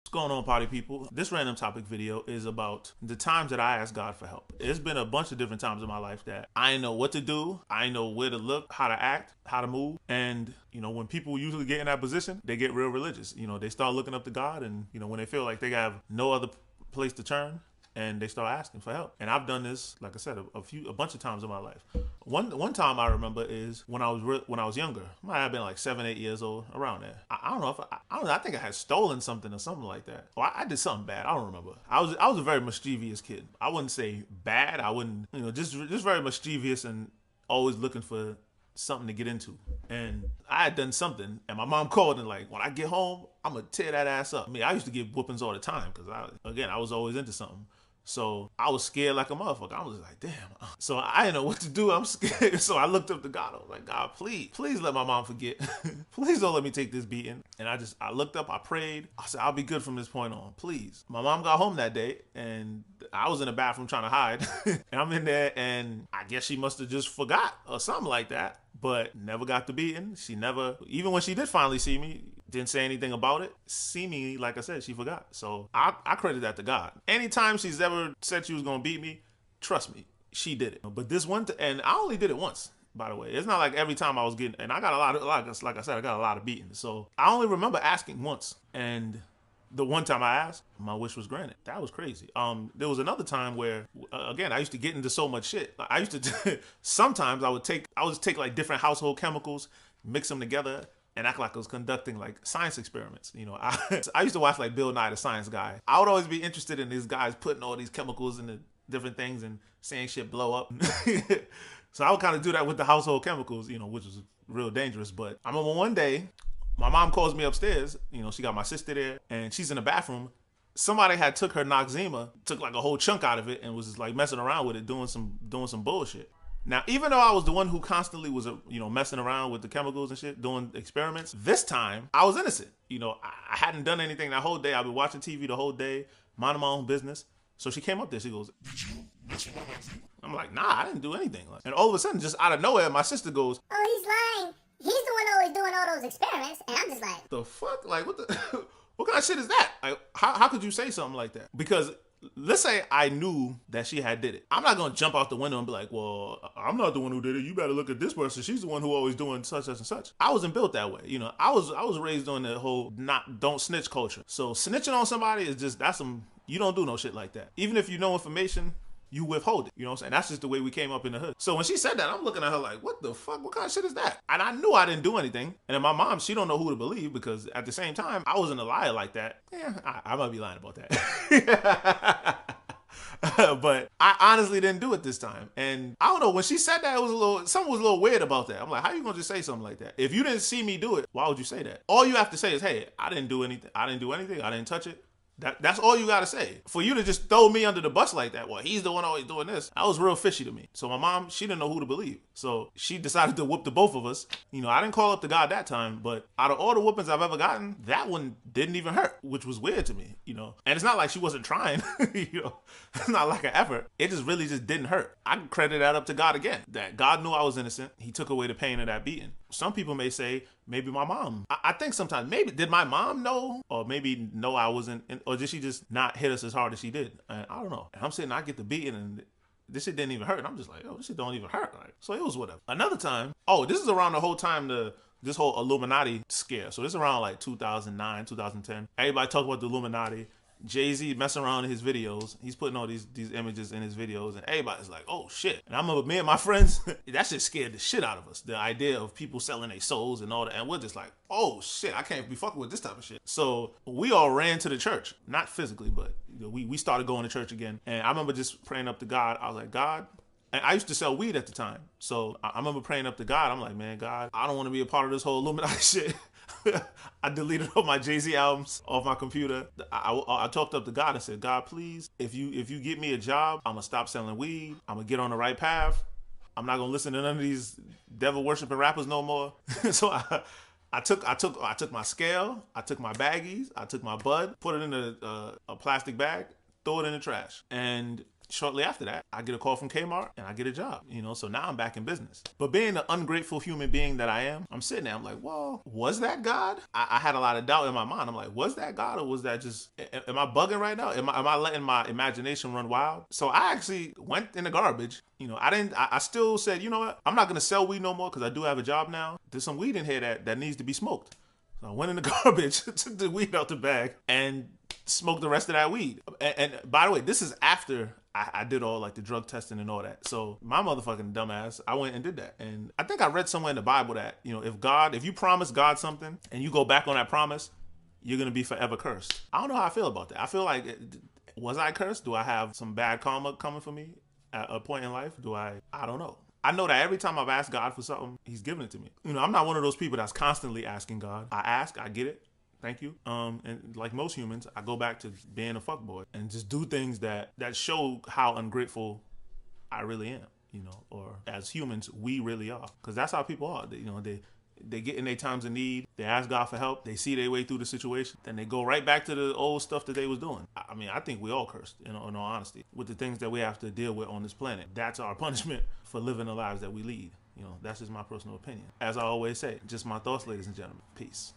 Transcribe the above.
What's going on, party people? This random topic video is about the times that I asked God for help. It's been a bunch of different times in my life that I didn't know what to do. I didn't know where to look, how to act, how to move. And, when people usually get in that position, they get real religious. They start looking up to God, and, when they feel like they have no other place to turn, and they start asking for help. And I've done this, like I said, a bunch of times in my life. One time I remember is when I was younger. I might have been like 7, 8 years old, around there. I don't know if I don't know. I think I had stolen something or something like that. Or I did something bad. I don't remember. I was a very mischievous kid. I wouldn't say bad. I wouldn't, just very mischievous and always looking for something to get into. And I had done something, and my mom called and like, when I get home, I'm gonna tear that ass up. I mean, I used to get whoopings all the time because I was always into something. So I was scared like a motherfucker. I was like, damn. So I didn't know what to do. I'm scared. So I looked up to God. I was like, God, please let my mom forget. Please don't let me take this beating. And I looked up, I prayed. I said, I'll be good from this point on, please. My mom got home that day, and I was in the bathroom trying to hide. And I'm in there, and I guess she must have just forgot or something like that. But never got the beating. She never, even when she did finally see me, didn't say anything about it. Seemingly, like I said, she forgot. So I credit that to God. Anytime she's ever said she was going to beat me, trust me, she did it. But this one, and I only did it once, by the way. It's not like every time I was getting, and I got a lot, like I said, I got a lot of beatings. So I only remember asking once. And the one time I asked, my wish was granted. That was crazy. There was another time where, again, I used to get into so much shit. I used to, sometimes I would take like different household chemicals, mix them together, and act like I was conducting like science experiments. I used to watch like Bill Nye the Science Guy. I would always be interested in these guys putting all these chemicals into different things and saying shit blow up. So I would kind of do that with the household chemicals, which was real dangerous. But I remember one day, my mom calls me upstairs. She got my sister there, and she's in the bathroom. Somebody had took her Noxzema, took like a whole chunk out of it, and was just like messing around with it, doing some bullshit. Now, even though I was the one who constantly was, messing around with the chemicals and shit, doing experiments, this time I was innocent. I hadn't done anything that whole day. I've been watching TV the whole day, minding my own business. So she came up there. She goes, I'm like, nah, I didn't do anything. And all of a sudden, just out of nowhere, my sister goes, oh, he's lying. He's the one always doing all those experiments. And I'm just like, the fuck? Like, what the, what kind of shit is that? Like, how could you say something like that? Because let's say I knew that she had did it. I'm not going to jump out the window and be like, well, I'm not the one who did it. You better look at this person. She's the one who always doing such and such. I wasn't built that way. I was raised on the whole don't snitch culture. So snitching on somebody is just, you don't do no shit like that. Even if you know information, you withhold it. You know what I'm saying? That's just the way we came up in the hood. So when she said that, I'm looking at her like, what the fuck? What kind of shit is that? And I knew I didn't do anything. And then my mom, she don't know who to believe, because at the same time, I wasn't a liar like that. Yeah, I might be lying about that. But I honestly didn't do it this time. And I don't know, when she said that, something was a little weird about that. I'm like, how you gonna just say something like that? If you didn't see me do it, why would you say that? All you have to say is, hey, I didn't do anything. I didn't touch it. That's all you gotta say. For you to just throw me under the bus like that, well, he's the one always doing this, that was real fishy to me. So my mom, she didn't know who to believe. So she decided to whoop the both of us. I didn't call up to God that time, but out of all the whoopings I've ever gotten, that one didn't even hurt, which was weird to me, And it's not like she wasn't trying, It's not like an effort. It just really just didn't hurt. I can credit that up to God again, that God knew I was innocent. He took away the pain of that beating. Some people may say, maybe my mom. I think sometimes, maybe, did my mom know? Or maybe know I wasn't, or did she just not hit us as hard as she did? I don't know. And I'm sitting, I get the beating, and this shit didn't even hurt. And I'm just like, oh, this shit don't even hurt. So it was whatever. Another time, this is around the whole time this whole Illuminati scare. So this is around like 2009, 2010. Everybody talk about the Illuminati. Jay-Z messing around in his videos. He's putting all these images in his videos, and everybody's like, oh shit. And I remember me and my friends, that shit scared the shit out of us. The idea of people selling their souls and all that. And we're just like, oh shit, I can't be fucking with this type of shit. So we all ran to the church. Not physically, but we started going to church again. And I remember just praying up to God. I was like, God, and I used to sell weed at the time. So I remember praying up to God. I'm like, man, God, I don't want to be a part of this whole Illuminati shit. I deleted all my Jay-Z albums off my computer. I talked up to God and said, God, please, if you get me a job, I'm gonna stop selling weed. I'm gonna get on the right path. I'm not gonna listen to none of these devil worshiping rappers no more. So I took my scale, I took my baggies, I took my bud, put it in a plastic bag, throw it in the trash. And shortly after that, I get a call from Kmart and I get a job, you know, so now I'm back in business. But being the ungrateful human being that I am, I'm sitting there, I'm like, well, was that God? I had a lot of doubt in my mind. I'm like, was that God, or was that just, am I bugging right now? Am I letting my imagination run wild? So I actually went in the garbage. You know, I still said, you know what? I'm not going to sell weed no more because I do have a job now. There's some weed in here that needs to be smoked. So I went in the garbage, took the weed out the bag, and smoked the rest of that weed. And by the way, this is after I did all like the drug testing and all that. So my motherfucking dumbass, I went and did that. And I think I read somewhere in the Bible that, you know, if you promise God something and you go back on that promise, you're going to be forever cursed. I don't know how I feel about that. I feel like, was I cursed? Do I have some bad karma coming for me at a point in life? I don't know. I know that every time I've asked God for something, he's given it to me. You know, I'm not one of those people that's constantly asking God. I ask, I get it. Thank you. And like most humans, I go back to being a fuckboy and just do things that show how ungrateful I really am, you know, or as humans, we really are. Because that's how people are. They get in their times of need. They ask God for help. They see their way through the situation. Then they go right back to the old stuff that they was doing. I mean, I think we all cursed, you know, in all honesty, with the things that we have to deal with on this planet. That's our punishment for living the lives that we lead. You know, that's just my personal opinion. As I always say, just my thoughts, ladies and gentlemen. Peace.